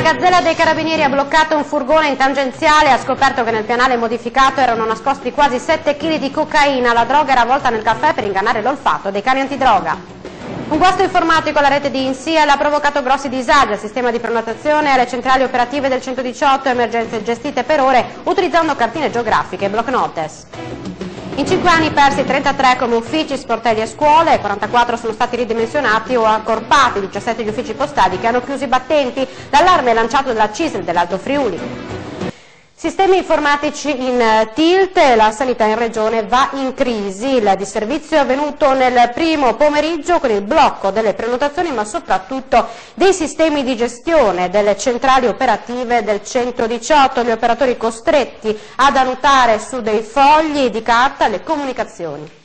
Una gazzella dei carabinieri ha bloccato un furgone in tangenziale e ha scoperto che nel pianale modificato erano nascosti quasi 7 kg di cocaina. La droga era avvolta nel caffè per ingannare l'olfatto dei cani antidroga. Un guasto informatico alla rete di INSIEL ha provocato grossi disagi al sistema di prenotazione e alle centrali operative del 118, emergenze gestite per ore utilizzando cartine geografiche e block notice. In 5 anni persi 33 come uffici, sportelli e scuole, 44 sono stati ridimensionati o accorpati, 17 gli uffici postali che hanno chiuso i battenti. L'allarme è lanciato dalla CISL dell'Alto Friuli. Sistemi informatici in tilt, la sanità in regione va in crisi. Il disservizio è avvenuto nel primo pomeriggio con il blocco delle prenotazioni ma soprattutto dei sistemi di gestione delle centrali operative del 118, gli operatori costretti ad annotare su dei fogli di carta le comunicazioni.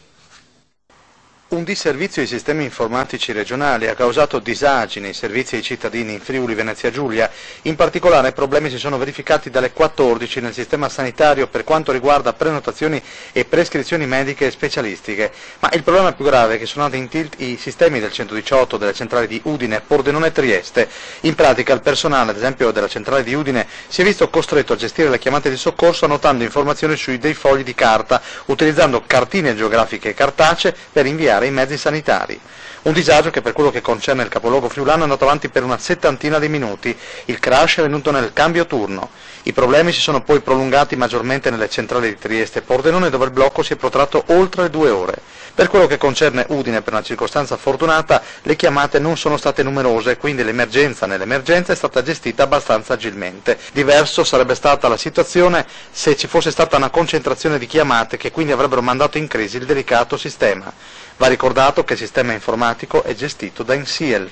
Un disservizio ai sistemi informatici regionali ha causato disagi nei servizi ai cittadini in Friuli Venezia Giulia. In particolare problemi si sono verificati dalle 14 nel sistema sanitario per quanto riguarda prenotazioni e prescrizioni mediche e specialistiche. Ma il problema più grave è che sono andati in tilt i sistemi del 118, delle centrali di Udine, Pordenone e Trieste. In pratica il personale, ad esempio della centrale di Udine, si è visto costretto a gestire le chiamate di soccorso annotando informazioni su dei fogli di carta, utilizzando cartine geografiche cartacee per inviare i mezzi sanitari. Un disagio che per quello che concerne il capoluogo friulano è andato avanti per una settantina di minuti. Il crash è venuto nel cambio turno. I problemi si sono poi prolungati maggiormente nelle centrali di Trieste e Pordenone, dove il blocco si è protratto oltre le 2 ore. Per quello che concerne Udine, per una circostanza fortunata, le chiamate non sono state numerose, quindi l'emergenza nell'emergenza è stata gestita abbastanza agilmente. Diverso sarebbe stata la situazione se ci fosse stata una concentrazione di chiamate che quindi avrebbero mandato in crisi il delicato sistema. Va ricordato che il sistema informatico è gestito da INSIEL.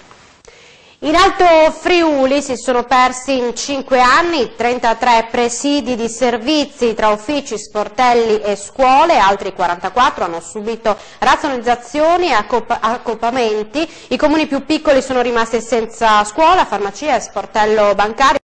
In Alto Friuli si sono persi in 5 anni 33 presidi di servizi tra uffici, sportelli e scuole, altri 44 hanno subito razionalizzazioni e accorpamenti. I comuni più piccoli sono rimasti senza scuola, farmacia e sportello bancario.